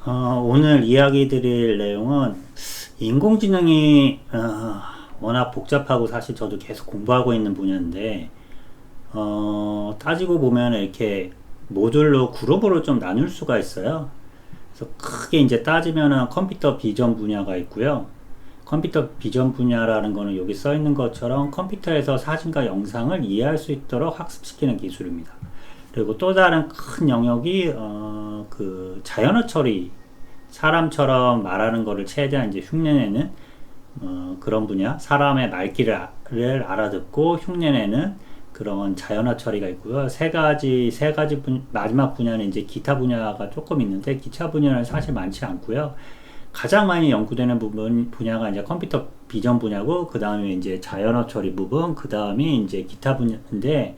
오늘 이야기 드릴 내용은 인공지능이 워낙 복잡하고 사실 저도 계속 공부하고 있는 분야인데 따지고 보면 이렇게 모듈로 그룹으로 좀 나눌 수가 있어요. 그래서 크게 이제 따지면은 컴퓨터 비전 분야가 있고요. 컴퓨터 비전 분야라는 거는 여기 써 있는 것처럼 컴퓨터에서 사진과 영상을 이해할 수 있도록 학습시키는 기술입니다. 그리고 또 다른 큰 영역이 그 자연어 처리, 사람처럼 말하는 거를 최대한 이제 흉내내는 그런 분야, 사람의 말귀를 알아듣고 흉내내는 그런 자연어 처리가 있고요. 마지막 분야는 이제 기타 분야가 조금 있는데 기타 분야는 사실 많지 않고요. 가장 많이 연구되는 분야가 이제 컴퓨터 비전 분야고, 그 다음에 이제 자연어 처리 부분, 그 다음에 이제 기타 분야인데,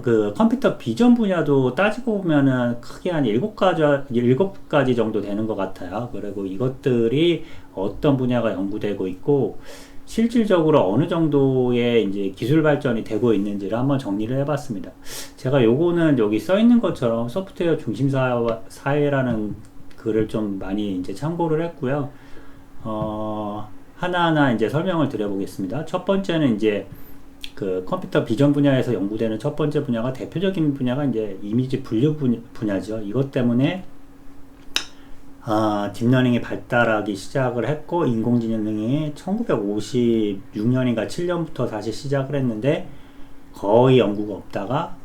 그 컴퓨터 비전 분야도 따지고 보면은 크게 한 일곱 가지 정도 되는 것 같아요. 그리고 이것들이 어떤 분야가 연구되고 있고, 실질적으로 어느 정도의 이제 기술 발전이 되고 있는지를 한번 정리를 해봤습니다. 제가 요거는 여기 써 있는 것처럼 소프트웨어 중심 사회라는 글을 좀 많이 이제 참고를 했고요. 하나하나 이제 설명을 드려보겠습니다. 첫 번째는 이제 그 컴퓨터 비전 분야에서 연구되는 첫 번째 분야가, 대표적인 분야가 이제 이미지 분류 분야죠. 이것 때문에 딥러닝이 발달하기 시작을 했고, 인공지능이 1956년인가 7년부터 다시 시작을 했는데 거의 연구가 없다가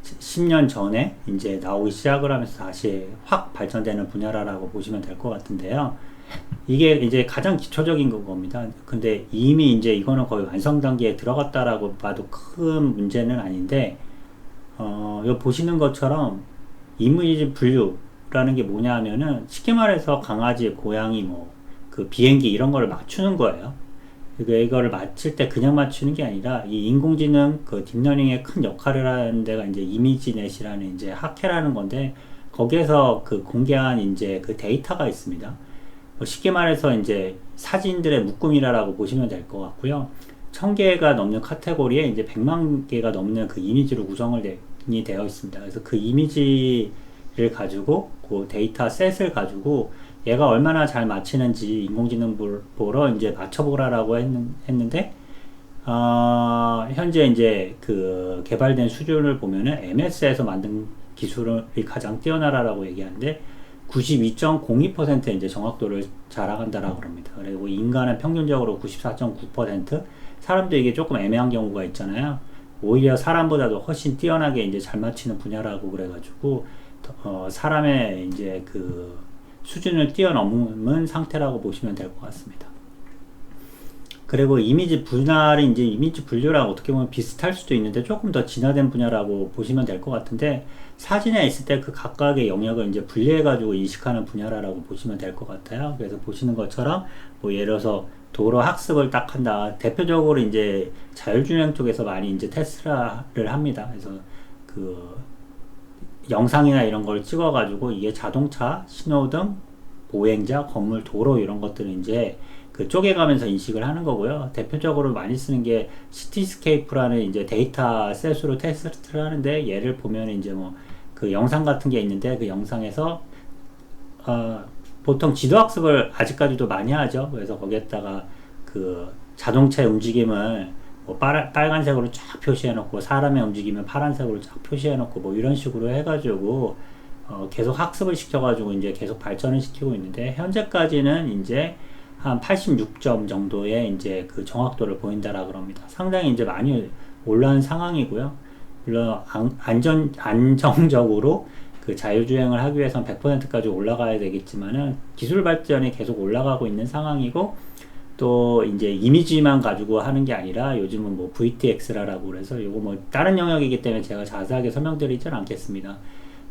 10년 전에 이제 나오기 시작을 하면서 다시 확 발전되는 분야라고 보시면 될 것 같은데요. 이게 이제 가장 기초적인 겁니다. 근데 이미 이제 이거는 거의 완성 단계에 들어갔다라고 봐도 큰 문제는 아닌데, 여기 보시는 것처럼 이미지 분류라는 게 뭐냐 하면은, 쉽게 말해서 강아지, 고양이, 그 비행기 이런 거를 맞추는 거예요. 이거를 맞출 때 그냥 맞추는 게 아니라, 이 인공지능 그 딥러닝의 큰 역할을 하는 데가 이제 이미지넷이라는 이제 학회라는 건데, 거기에서 그 공개한 이제 그 데이터가 있습니다. 쉽게 말해서 이제 사진들의 묶음이라고 보시면 될 것 같고요. 1000개가 넘는 카테고리에 이제 100만 개가 넘는 그 이미지로 구성이 되어 있습니다. 그래서 그 이미지를 가지고, 그 데이터 셋을 가지고 얘가 얼마나 잘 맞히는지 인공지능 보러 이제 맞춰보라라고 했는데, 현재 이제 그 개발된 수준을 보면은 MS에서 만든 기술이 가장 뛰어나라고 얘기하는데, 92.02% 이제 정확도를 자랑한다라고 합니다. 그리고 인간은 평균적으로 94.9%, 사람도 이게 조금 애매한 경우가 있잖아요. 오히려 사람보다도 훨씬 뛰어나게 이제 잘 맞히는 분야라고 그래가지고, 사람의 이제 그 수준을 뛰어넘은 상태라고 보시면 될 것 같습니다. 그리고 이미지 분할이 이제 이미지 분류랑 어떻게 보면 비슷할 수도 있는데 조금 더 진화된 분야라고 보시면 될 것 같은데, 사진에 있을 때 그 각각의 영역을 이제 분리해가지고 인식하는 분야라고 보시면 될 것 같아요. 그래서 보시는 것처럼 예를 들어서 도로 학습을 딱 한다. 대표적으로 이제 자율주행 쪽에서 많이 이제 테스트를 합니다. 그래서 그 영상이나 이런 걸 찍어가지고 이게 자동차, 신호등, 보행자, 건물, 도로 이런 것들을 이제 그 쪼개가면서 인식을 하는 거고요. 대표적으로 많이 쓰는 게 시티스케이프라는 이제 데이터 셋으로 테스트를 하는데, 예를 보면 이제 그 영상 같은 게 있는데, 그 영상에서 보통 지도학습을 아직까지도 많이 하죠. 그래서 거기에다가 그 자동차의 움직임을 빨간색으로 쫙 표시해 놓고, 사람의 움직임을 파란색으로 쫙 표시해 놓고 이런 식으로 해가지고 계속 학습을 시켜가지고 이제 계속 발전을 시키고 있는데, 현재까지는 이제 한 86점 정도의 이제 그 정확도를 보인다라고 합니다. 상당히 이제 많이 올라온 상황이고요. 물론 안정적으로 그 자율주행을 하기 위해서는 100%까지 올라가야 되겠지만은, 기술 발전이 계속 올라가고 있는 상황이고, 또 이제 이미지만 가지고 하는 게 아니라 요즘은 VTX라고 그래서 요거 다른 영역이기 때문에 제가 자세하게 설명드리진 않겠습니다.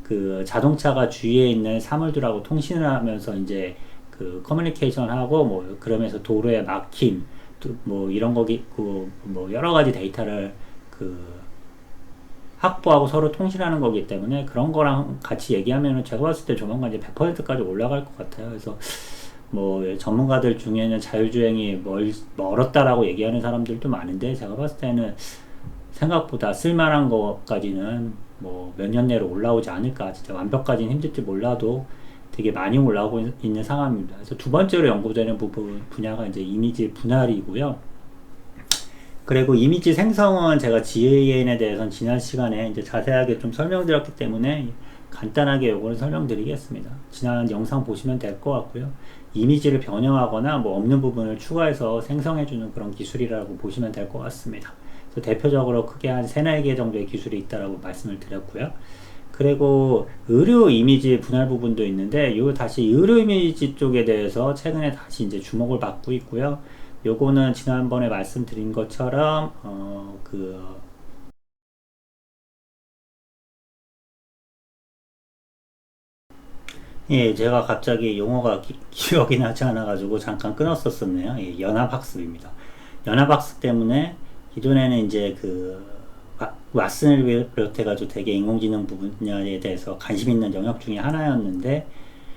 그 자동차가 주위에 있는 사물들하고 통신을 하면서 이제 그 커뮤니케이션 하고 그러면서 도로의 막힘 이런 거기 여러 가지 데이터를 그 확보하고 서로 통신하는 거기 때문에, 그런 거랑 같이 얘기하면은 제가 봤을 때 조만간 이제 100%까지 올라갈 것 같아요. 그래서 전문가들 중에는 자율주행이 멀었다라고 얘기하는 사람들도 많은데, 제가 봤을 때는 생각보다 쓸만한 것까지는 몇 년 내로 올라오지 않을까. 진짜 완벽까지는 힘들지 몰라도 되게 많이 올라오고 있는 상황입니다. 그래서 두 번째로 연구되는 분야가 이제 이미지 분할이고요. 그리고 이미지 생성은 제가 GAN에 대해서는 지난 시간에 이제 자세하게 좀 설명드렸기 때문에 간단하게 요거를 설명드리겠습니다. 지난 영상 보시면 될 것 같고요. 이미지를 변형하거나 뭐 없는 부분을 추가해서 생성해주는 그런 기술이라고 보시면 될 것 같습니다. 그래서 대표적으로 크게 한 3, 4개 정도의 기술이 있다라고 말씀을 드렸고요. 그리고 의료 이미지 분할 부분도 있는데, 요 다시 의료 이미지 쪽에 대해서 최근에 다시 이제 주목을 받고 있고요. 요거는 지난번에 말씀드린 것처럼 예, 제가 갑자기 용어가 기억이 나지 않아가지고 잠깐 끊었었네요. 예, 연합학습입니다. 연합학습 때문에 기존에는 이제 왓슨을 비롯해가지고 되게 인공지능 분야에 대해서 관심 있는 영역 중에 하나였는데,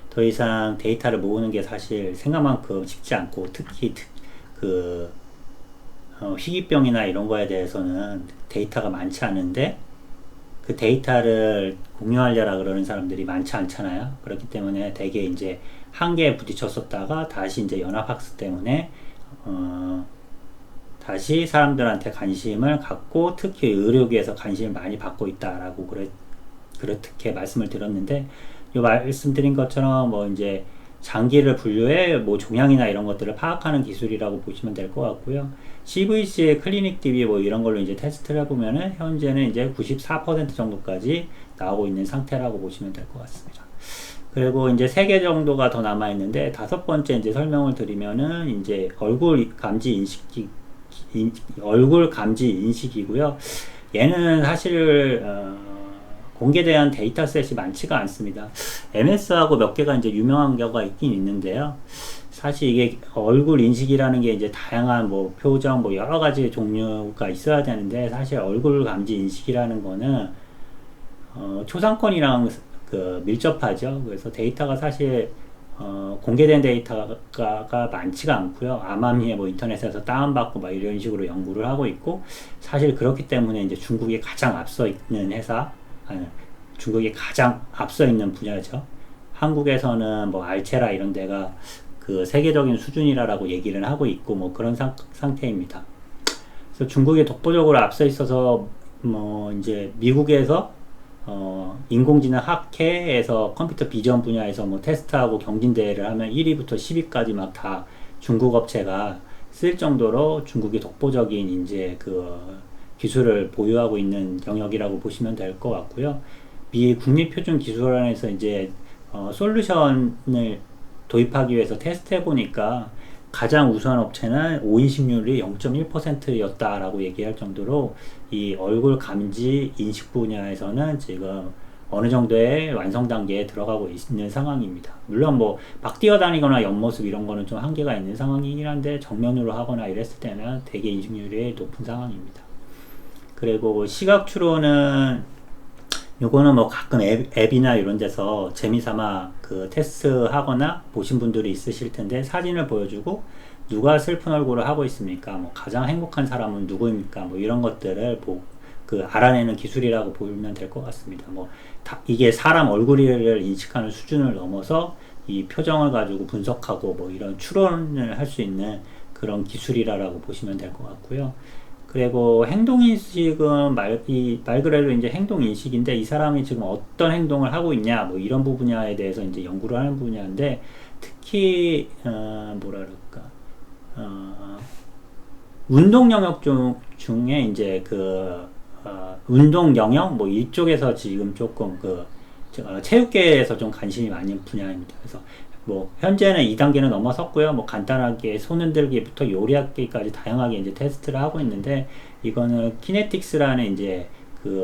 더 이상 데이터를 모으는 게 사실 생각만큼 쉽지 않고, 특히 희귀병이나 이런 거에 대해서는 데이터가 많지 않은데, 그 데이터를 공유하려라 그러는 사람들이 많지 않잖아요. 그렇기 때문에 되게 이제 한계에 부딪혔었다가 다시 이제 연합학습 때문에 다시 사람들한테 관심을 갖고, 특히 의료계에서 관심을 많이 받고 있다라고 그렇게 말씀을 드렸는데, 요 말씀드린 것처럼 뭐 이제 장기를 분류해 뭐 종양이나 이런 것들을 파악하는 기술이라고 보시면 될 것 같고요. CVC, 클리닉 DB 뭐 이런 걸로 이제 테스트를 해보면은 현재는 이제 94% 정도까지 나오고 있는 상태라고 보시면 될 것 같습니다. 그리고 이제 3개 정도가 더 남아 있는데, 5번째 이제 설명을 드리면은 이제 얼굴 감지 인식이고요. 얘는 사실 공개된 데이터셋이 많지가 않습니다. MS하고 몇 개가 이제 유명한 경우가 있긴 있는데요. 사실 이게 얼굴 인식이라는 게 이제 다양한 뭐 표정 뭐 여러 가지 종류가 있어야 되는데, 사실 얼굴 감지 인식이라는 거는 초상권이랑 밀접하죠. 그래서 데이터가 사실 공개된 데이터가 많지가 않고요. 암암리에 뭐 인터넷에서 다운받고 막 이런 식으로 연구를 하고 있고, 사실 그렇기 때문에 이제 중국이 가장 앞서 있는 중국이 가장 앞서 있는 분야죠. 한국에서는 뭐 알체라 이런 데가 그 세계적인 수준이라고 얘기를 하고 있고 뭐 그런 상태입니다. 그래서 중국이 독보적으로 앞서 있어서 뭐 이제 미국에서 인공지능 학회에서 컴퓨터 비전 분야에서 뭐 테스트하고 경진대회를 하면 1위부터 10위까지 막 다 중국 업체가 쓸 정도로 중국이 독보적인 이제 기술을 보유하고 있는 영역이라고 보시면 될 것 같고요. 미 국립표준기술원에서 이제 솔루션을 도입하기 위해서 테스트해 보니까 가장 우수한 업체는 오인식률이 0.1%였다라고 얘기할 정도로 이 얼굴 감지 인식 분야에서는 지금 어느 정도의 완성 단계에 들어가고 있는 상황입니다. 물론 뭐 막 뛰어다니거나 옆모습 이런 거는 좀 한계가 있는 상황이긴 한데, 정면으로 하거나 이랬을 때는 되게 인식률이 높은 상황입니다. 그리고 시각 추론은 요거는 뭐 가끔 앱이나 이런 데서 재미삼아 테스트 하거나 보신 분들이 있으실 텐데, 사진을 보여주고 누가 슬픈 얼굴을 하고 있습니까? 뭐 가장 행복한 사람은 누구입니까? 뭐 이런 것들을 알아내는 기술이라고 보면 될 것 같습니다. 이게 사람 얼굴을 인식하는 수준을 넘어서 이 표정을 가지고 분석하고 뭐 이런 추론을 할 수 있는 그런 기술이라고 보시면 될 것 같고요. 그리고 행동인식은 말 그대로 이제 행동인식인데, 이 사람이 지금 어떤 행동을 하고 있냐, 뭐 이런 분야에 대해서 이제 연구를 하는 분야인데, 특히, 운동 영역 중에 이제 운동 영역, 뭐 이쪽에서 지금 조금 체육계에서 좀 관심이 많은 분야입니다. 그래서 뭐 현재는 2단계는 넘어섰고요. 뭐 간단하게 손 흔들기부터 요리하기까지 다양하게 이제 테스트를 하고 있는데, 이거는 키네틱스라는 이제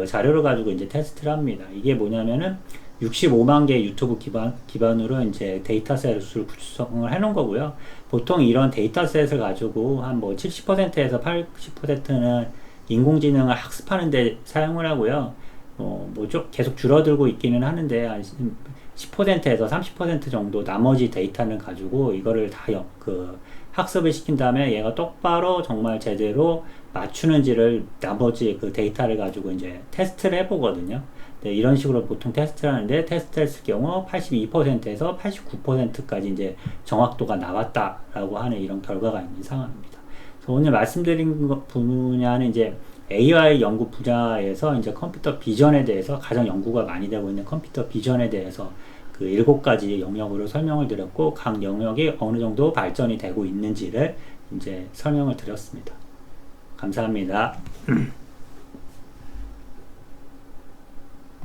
자료를 가지고 이제 테스트를 합니다. 이게 뭐냐면은 65만 개 유튜브 기반으로 이제 데이터셋을 구성을 해 놓은 거고요. 보통 이런 데이터셋을 가지고 한 뭐 70%에서 80%는 인공지능을 학습하는 데 사용을 하고요. 좀 계속 줄어들고 있기는 하는데, 한 10%에서 30% 정도 나머지 데이터를 가지고 이거를 다 학습을 시킨 다음에 얘가 똑바로 정말 제대로 맞추는지를 나머지 데이터를 가지고 이제 테스트를 해보거든요. 네, 이런 식으로 보통 테스트를 하는데 테스트를 했을 경우 82%에서 89%까지 이제 정확도가 나왔다라고 하는 이런 결과가 있는 상황입니다. 그래서 오늘 말씀드린 분야는 이제 AI 연구 분야에서 이제 컴퓨터 비전에 대해서 가장 연구가 많이 되고 있는 컴퓨터 비전에 대해서 그 7가지 영역으로 설명을 드렸고 각 영역이 어느 정도 발전이 되고 있는지를 이제 설명을 드렸습니다. 감사합니다.